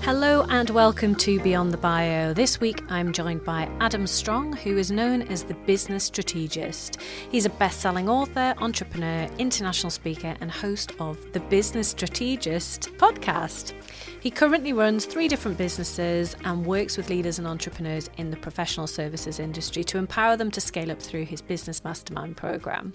Hello and welcome to Beyond the Bio. This week I'm joined by Adam Strong, who is known as the Business Strategist. He's a best-selling author, entrepreneur, international speaker and host of the Business Strategist podcast. He currently runs 3 different businesses and works with leaders and entrepreneurs in the professional services industry to empower them to scale up through his business mastermind program.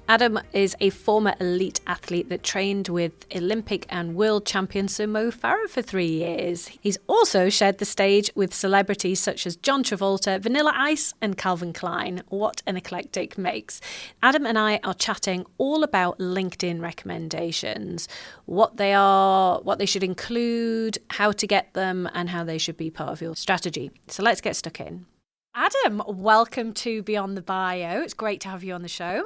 Adam is a former elite athlete that trained with Olympic and world champion Sir Mo Farah for 3 years. He's also shared the stage with celebrities such as John Travolta, Vanilla Ice and Calvin Klein. What an eclectic mix. Adam and I are chatting all about LinkedIn recommendations, what they are, what they should include, how to get them and how they should be part of your strategy. So let's get stuck in. Adam, welcome to Beyond the Bio. It's great to have you on the show.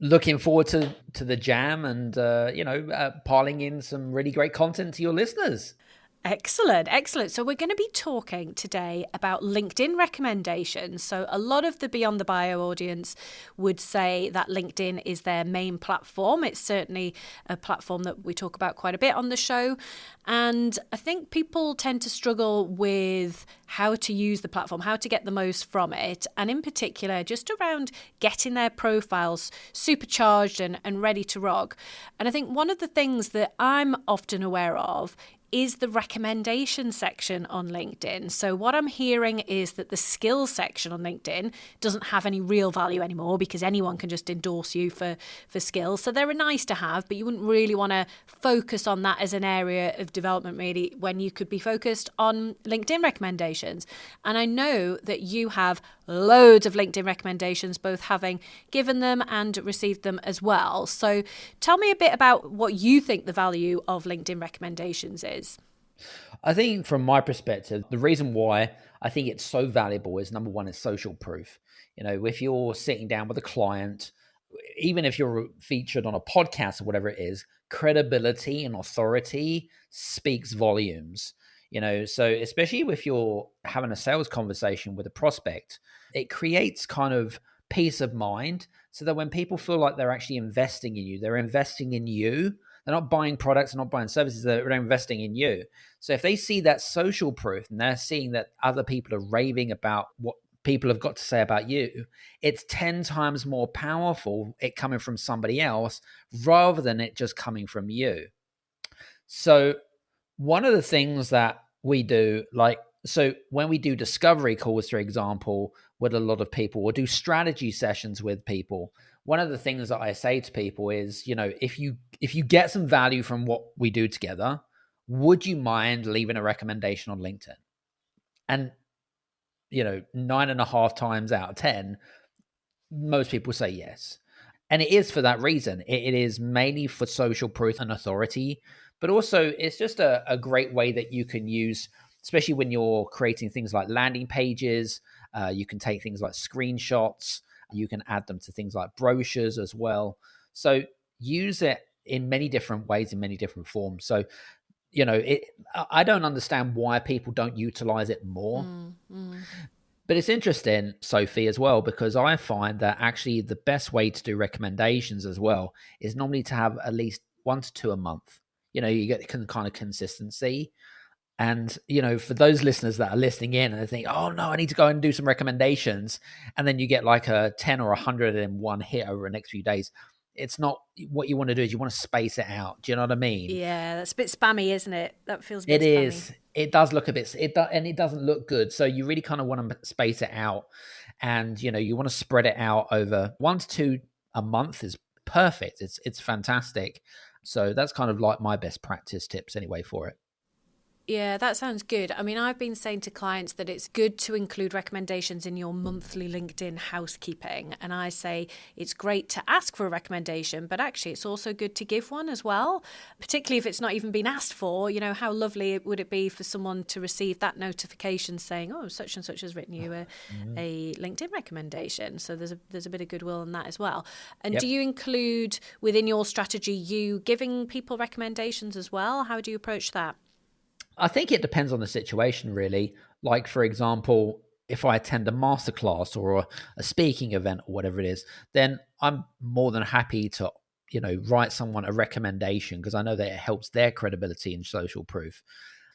Looking forward to the jam and, piling in some really great content to your listeners. Excellent. So we're going to be talking today about LinkedIn recommendations. So a lot of the Beyond the Bio audience would say that LinkedIn is their main platform. It's certainly a platform that we talk about quite a bit on the show. And I think people tend to struggle with how to use the platform, how to get the most from it. And in particular, just around getting their profiles supercharged and ready to rock. And I think one of the things that I'm often aware of is the recommendation section on LinkedIn. So what I'm hearing is that the skills section on LinkedIn doesn't have any real value anymore because anyone can just endorse you for skills. So they're nice to have, but you wouldn't really want to focus on that as an area of development really when you could be focused on LinkedIn recommendations. And I know that you have loads of LinkedIn recommendations, both having given them and received them as well. So tell me a bit about what you think the value of LinkedIn recommendations is. I think from my perspective, the reason why I think it's so valuable is number one, it's social proof. You know, if you're sitting down with a client, even if you're featured on a podcast or whatever it is, credibility and authority speaks volumes. You know, so especially if you're having a sales conversation with a prospect, it creates kind of peace of mind so that when people feel like they're actually investing in you, they're investing in you. They're not buying products, they're not buying services, they're investing in you. So if they see that social proof and they're seeing that other people are raving about what people have got to say about you, it's 10 times more powerful it coming from somebody else rather than it just coming from you. So one of the things that we do, so when we do discovery calls, for example, with a lot of people, or do strategy sessions with people, one of the things that I say to people is, you know, if you get some value from what we do together, would you mind leaving a recommendation on LinkedIn? And, you know, 9.5 times out of 10, most people say yes. And it is for that reason. It is mainly for social proof and authority, but also it's just a great way that you can use, especially when you're creating things like landing pages. You can take things like screenshots. You can add them to things like brochures as well. So use it in many different ways, in many different forms. So, you know, I don't understand why people don't utilize it more. But it's interesting, Sophie, as well, because I find that actually the best way to do recommendations as well is normally to have at least 1 to 2 a month. You know, you get kind of consistency. And, you know, for those listeners that are listening in and they think, oh, no, I need to go and do some recommendations. And then you get like a 10 or 101 hit over the next few days. It's not what you want to do. Is you want to space it out. Do you know what I mean? Yeah, that's a bit spammy, isn't it? That feels a bit spammy. It is. It does look a bit, and it doesn't look good. So you really kind of want to space it out. And, you know, you want to spread it out over 1 to 2 a month is perfect. It's fantastic. So that's kind of like my best practice tips anyway for it. Yeah, that sounds good. I mean, I've been saying to clients that it's good to include recommendations in your monthly LinkedIn housekeeping. And I say it's great to ask for a recommendation, but actually it's also good to give one as well, particularly if it's not even been asked for. You know, how lovely would it be for someone to receive that notification saying, oh, such and such has written you a LinkedIn recommendation. So there's a bit of goodwill in that as well. And do you include within your strategy you giving people recommendations as well? How do you approach that? I think it depends on the situation, really. Like, for example, if I attend a masterclass or a speaking event or whatever it is, then I'm more than happy to, you know, write someone a recommendation because I know that it helps their credibility and social proof.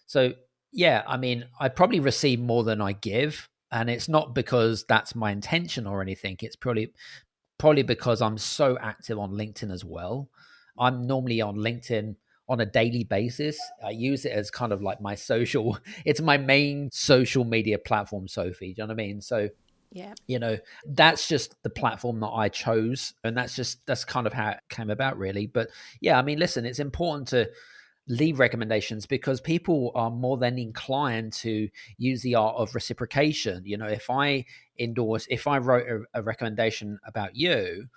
So yeah, I mean, I probably receive more than I give, and it's not because that's my intention or anything. It's probably because I'm so active on LinkedIn as well. I'm normally on LinkedIn on a daily basis. I use it as kind of like my social, it's my main social media platform, Sophie. Do you know what I mean? So, Yeah. that's just the platform that I chose. And that's kind of how it came about, really. But yeah, I mean, listen, it's important to leave recommendations because people are more than inclined to use the art of reciprocation. If I wrote a recommendation about you,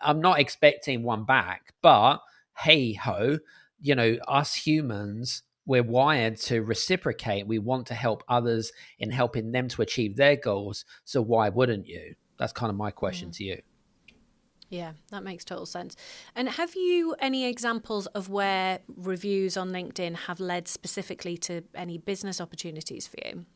I'm not expecting one back, but hey ho, us humans, we're wired to reciprocate. We want to help others in helping them to achieve their goals. So why wouldn't you? That's kind of my question to you. Yeah, that makes total sense. And have you any examples of where reviews on LinkedIn have led specifically to any business opportunities for you?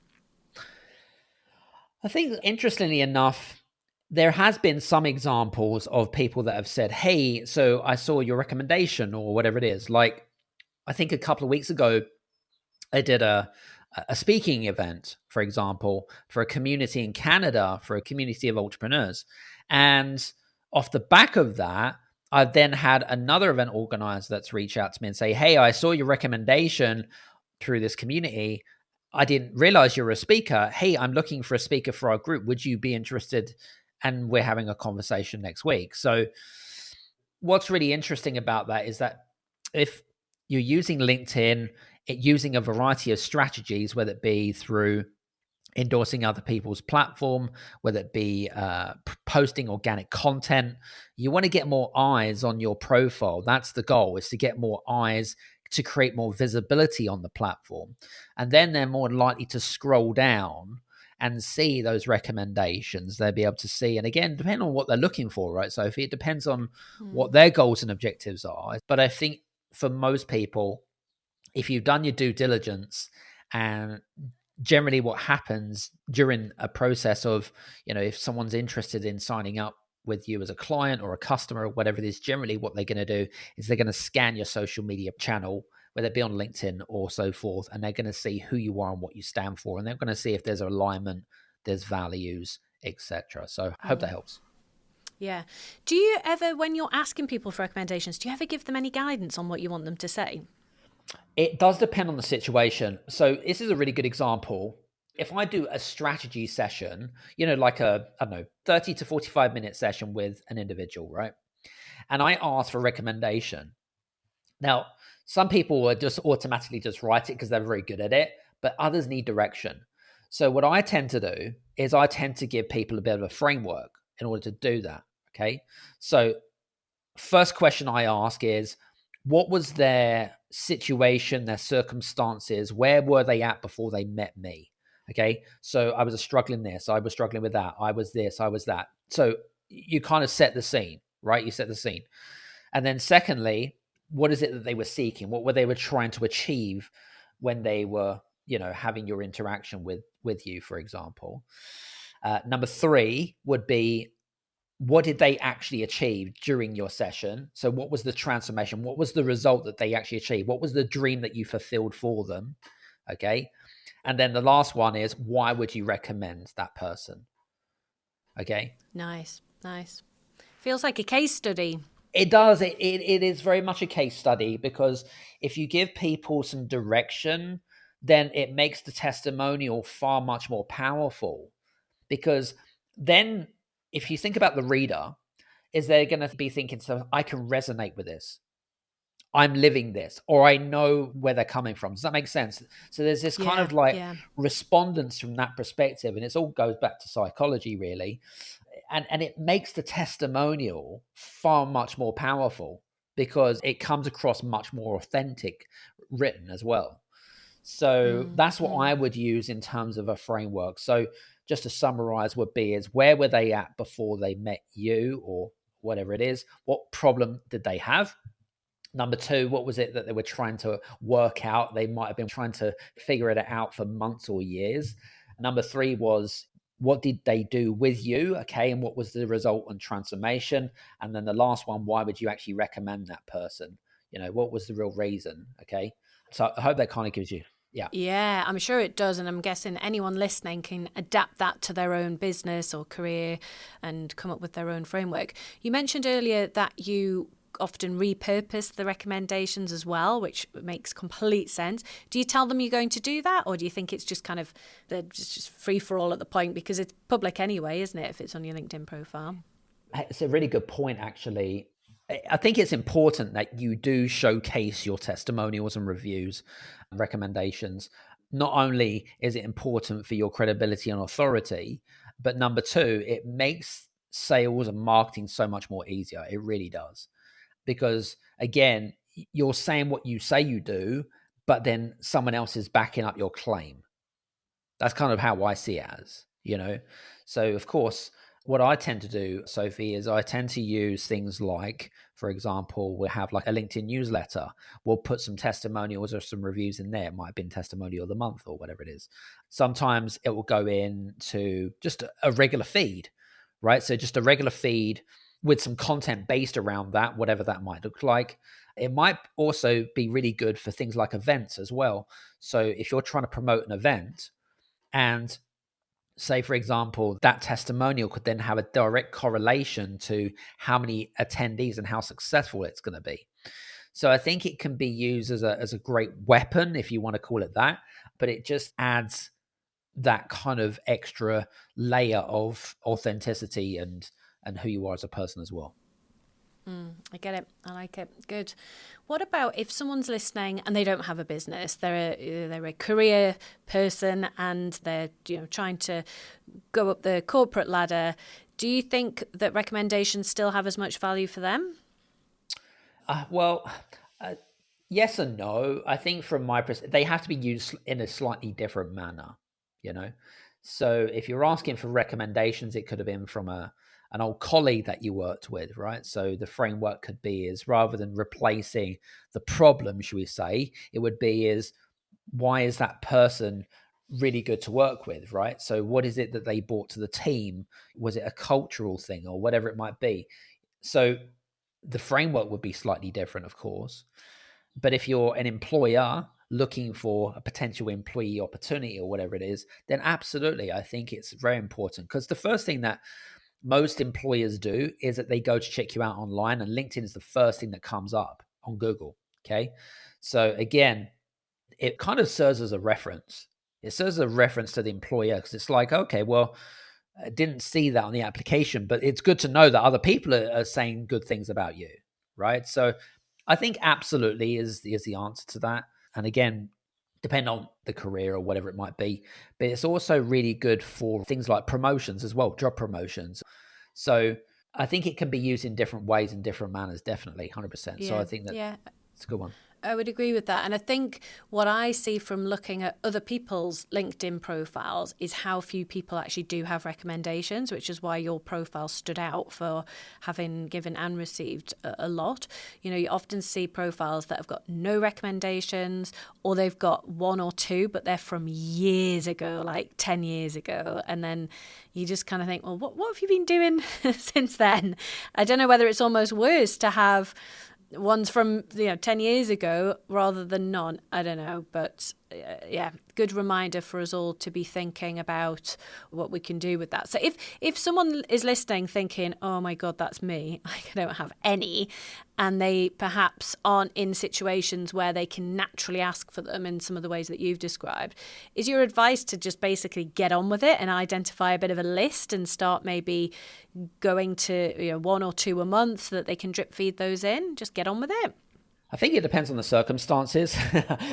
I think, interestingly enough, there has been some examples of people that have said, hey, so I saw your recommendation or whatever it is. Like, I think a couple of weeks ago, I did a speaking event, for example, for a community in Canada, for a community of entrepreneurs. And off the back of that, I've then had another event organizer that's reached out to me and say, hey, I saw your recommendation through this community. I didn't realize you're a speaker. Hey, I'm looking for a speaker for our group. Would you be interested? And we're having a conversation next week. So what's really interesting about that is that if you're using LinkedIn, using a variety of strategies, whether it be through endorsing other people's platform, whether it be posting organic content, you want to get more eyes on your profile. That's the goal, is to get more eyes, to create more visibility on the platform. And then they're more likely to scroll down and see those recommendations. They'll be able to see, and again, depending on what they're looking for, right, Sophie? It depends on what their goals and objectives are. But I think for most people, if you've done your due diligence, and generally what happens during a process of, if someone's interested in signing up with you as a client or a customer or whatever it is, generally what they're going to do is they're going to scan your social media channel, whether it be on LinkedIn or so forth, and they're going to see who you are and what you stand for, and they're going to see if there's alignment, there's values, etc. So I hope that helps. Yeah. Do you ever, when you're asking people for recommendations, do you ever give them any guidance on what you want them to say? It does depend on the situation. So this is a really good example. If I do a strategy session, like I don't know, 30 to 45-minute session with an individual, right? And I ask for recommendation. Now, some people will just automatically just write it because they're very good at it, but others need direction. So what I tend to do is I tend to give people a bit of a framework in order to do that. Okay. So first question I ask is, what was their situation, their circumstances? Where were they at before they met me? Okay. So I was struggling this. I was struggling with that. I was this. I was that. So you kind of set the scene, right? You set the scene. And then secondly, what is it that they were seeking? What were they were trying to achieve when they were, having your interaction with you, for example? Number three would be, what did they actually achieve during your session? So what was the transformation? What was the result that they actually achieved? What was the dream that you fulfilled for them? Okay. And then the last one is, why would you recommend that person? Okay. Nice. Feels like a case study. It does. It is very much a case study, because if you give people some direction, then it makes the testimonial far much more powerful. Because then if you think about the reader, is they're going to be thinking, so I can resonate with this. I'm living this, or I know where they're coming from. Does that make sense? So there's this kind of like respondents from that perspective, and it all goes back to psychology, really. And it makes the testimonial far much more powerful because it comes across much more authentic written as well. So that's what I would use in terms of a framework. So just to summarize, would be is, where were they at before they met you or whatever it is? What problem did they have? Number two, what was it that they were trying to work out? They might have been trying to figure it out for months or years. Number three was, what did they do with you? Okay. And what was the result and transformation? And then the last one, why would you actually recommend that person? What was the real reason? Okay. So I hope that kind of gives you. Yeah. Yeah, I'm sure it does. And I'm guessing anyone listening can adapt that to their own business or career and come up with their own framework. You mentioned earlier that you often repurpose the recommendations as well, which makes complete sense. Do you tell them you're going to do that, or do you think it's just kind of they're just free for all at the point because it's public anyway, isn't it, if it's on your LinkedIn profile? It's a really good point, actually. I think it's important that you do showcase your testimonials and reviews and recommendations. Not only is it important for your credibility and authority, but number two, it makes sales and marketing so much more easier. It really does. Because again, you're saying what you say you do, but then someone else is backing up your claim. That's kind of how I see it as, you know? So, of course, what I tend to do, Sophie, is I tend to use things like, for example, we'll have like a LinkedIn newsletter. We'll put some testimonials or some reviews in there. It might have been testimonial of the month or whatever it is. Sometimes it will go into just a regular feed, right? So just a regular feed with some content based around that, whatever that might look like. It might also be really good for things like events as well. So if you're trying to promote an event, and say, for example, that testimonial could then have a direct correlation to how many attendees and how successful it's going to be. So I think it can be used as a great weapon, if you want to call it that, but it just adds that kind of extra layer of authenticity and who you are as a person as well. I get it. I like it. Good. What about if someone's listening and they don't have a business? They're a career person and they're trying to go up the corporate ladder. Do you think that recommendations still have as much value for them? Well, yes and no. I think from my perspective, they have to be used in a slightly different manner, you know? So if you're asking for recommendations, it could have been from an old colleague that you worked with, right? So the framework could be is rather than replacing the problem, should we say, it would be is why is that person really good to work with, right? So what is it that they brought to the team? Was it a cultural thing or whatever it might be? So the framework would be slightly different, of course. But if you're an employer looking for a potential employee opportunity or whatever it is, then absolutely, I think it's very important because the first thing that most employers do is that they go to check you out online, and LinkedIn is the first thing that comes up on Google. Okay. So again, it kind of serves as a reference. It serves as a reference to the employer because it's like, okay, well, I didn't see that on the application, but it's good to know that other people are saying good things about you, right? So I think absolutely is the answer to that. And again, depend on the career or whatever it might be, but it's also really good for things like promotions as well, job promotions. So I think it can be used in different ways and different manners, definitely, 100%. So I Yeah, think that yeah. it's a good one. I would agree with that. And I think what I see from looking at other people's LinkedIn profiles is how few people actually do have recommendations, which is why your profile stood out for having given and received a lot. You often see profiles that have got no recommendations or they've got one or two, but they're from years ago, like 10 years ago. And then you just kind of think, well, what have you been doing since then? I don't know whether it's almost worse to have ones from 10 years ago rather than none. I don't know, but yeah, good reminder for us all to be thinking about what we can do with that. So if someone is listening thinking, oh my god, that's me, I don't have any, and they perhaps aren't in situations where they can naturally ask for them in some of the ways that you've described, is your advice to just basically get on with it and identify a bit of a list and start maybe going to one or two a month so that they can drip feed those in? Just get on with it. I think it depends on the circumstances.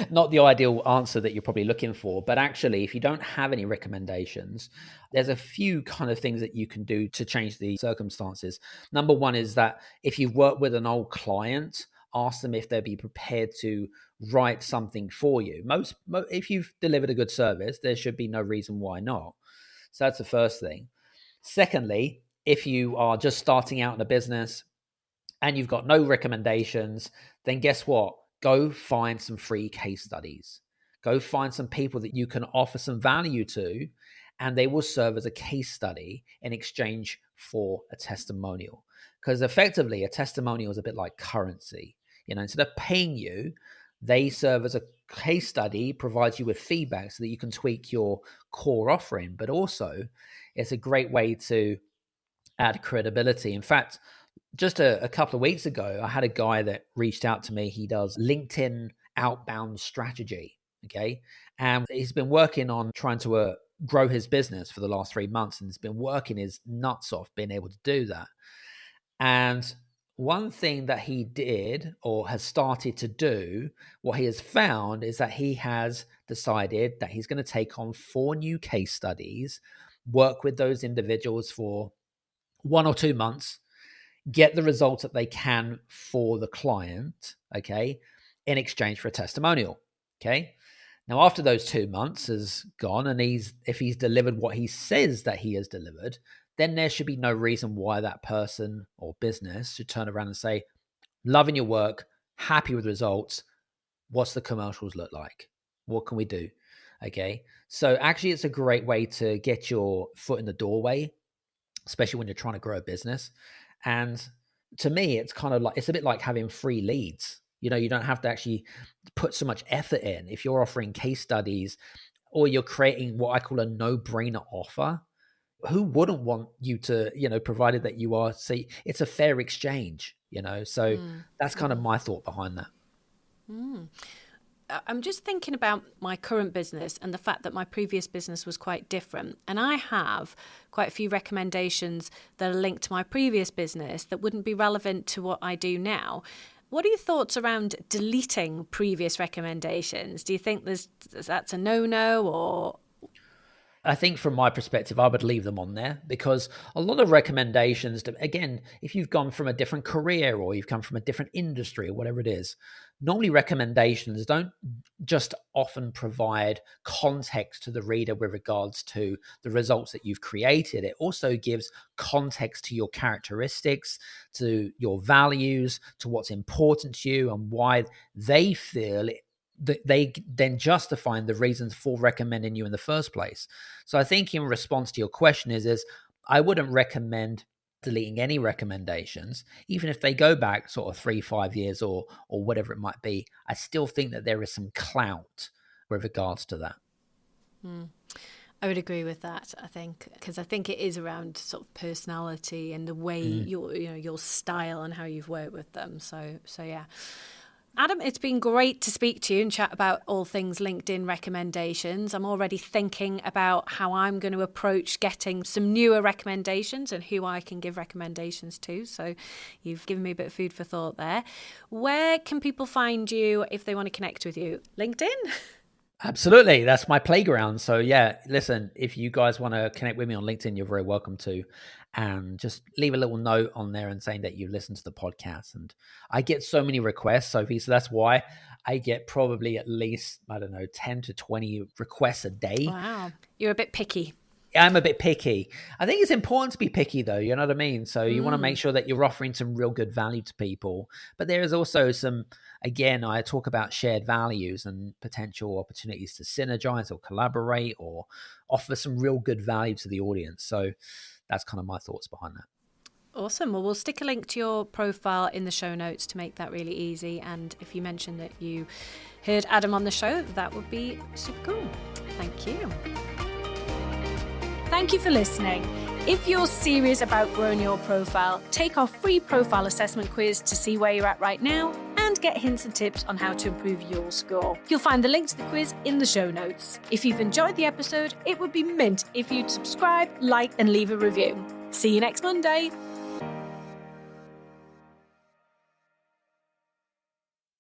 Not the ideal answer that you're probably looking for, but actually, if you don't have any recommendations, there's a few kind of things that you can do to change the circumstances. Number one is that if you've worked with an old client, ask them if they'd be prepared to write something for you. If you've delivered a good service, there should be no reason why not. So that's the first thing. Secondly, if you are just starting out in a business, and you've got no recommendations, then guess what? Go find some free case studies. Go find some people that you can offer some value to, and they will serve as a case study in exchange for a testimonial. Because effectively, a testimonial is a bit like currency. Instead of paying you, They serve as a case study, provides you with feedback so that you can tweak your core offering, but also it's a great way to add credibility. In fact, just a couple of weeks ago, I had a guy that reached out to me. He does LinkedIn outbound strategy. Okay. And he's been working on trying to grow his business for the last 3 months, and he's been working his nuts off being able to do that. And one thing that he did or has started to do, what he has found is that he has decided that he's going to take on 4 new case studies, work with those individuals for 1 or 2 months, get the results that they can for the client, okay, in exchange for a testimonial, okay? Now, after those 2 months has gone and if he's delivered what he says that he has delivered, then there should be no reason why that person or business should turn around and say, loving your work, happy with results, what's the commercials look like? What can we do? Okay, so actually it's a great way to get your foot in the doorway, especially when you're trying to grow a business. And to me, it's kind of like, it's a bit like having free leads. You know, you don't have to actually put so much effort in. If you're offering case studies or you're creating what I call a no-brainer offer, who wouldn't want you to, provided that you are, say, it's a fair exchange, so that's kind of my thought behind that. I'm just thinking about my current business and the fact that my previous business was quite different. And I have quite a few recommendations that are linked to my previous business that wouldn't be relevant to what I do now. What are your thoughts around deleting previous recommendations? Do you think that's a no-no, or? I think from my perspective, I would leave them on there, because a lot of recommendations, again, if you've gone from a different career or you've come from a different industry or whatever it is, normally recommendations don't just often provide context to the reader with regards to the results that you've created. It also gives context to your characteristics, to your values, to what's important to you and why they feel they then justifying the reasons for recommending you in the first place. So I think in response to your question is I wouldn't recommend deleting any recommendations, even if they go back sort of 3-5 years or whatever it might be. I still think that there is some clout with regards to that. I would agree with that, I think, because I think it is around sort of personality and the way your style and how you've worked with them. So yeah. Adam, it's been great to speak to you and chat about all things LinkedIn recommendations. I'm already thinking about how I'm going to approach getting some newer recommendations and who I can give recommendations to. So you've given me a bit of food for thought there. Where can people find you if they want to connect with you? LinkedIn? Absolutely. That's my playground. So yeah, listen, if you guys want to connect with me on LinkedIn, you're very welcome to. And just leave a little note on there and saying that you listen to the podcast. And I get so many requests, Sophie. So that's why I get probably at least, 10 to 20 requests a day. Wow. You're a bit picky. I'm a bit picky. I think it's important to be picky, though. You know what I mean? So you want to make sure that you're offering some real good value to people. But there is also some, again, I talk about shared values and potential opportunities to synergize or collaborate or offer some real good value to the audience. So that's kind of my thoughts behind that. Awesome. Well, we'll stick a link to your profile in the show notes to make that really easy. And if you mention that you heard Adam on the show, that would be super cool. Thank you. Thank you for listening. If you're serious about growing your profile, take our free profile assessment quiz to see where you're at right now and get hints and tips on how to improve your score. You'll find the link to the quiz in the show notes. If you've enjoyed the episode, it would be mint if you'd subscribe, like, and leave a review. See you next Monday.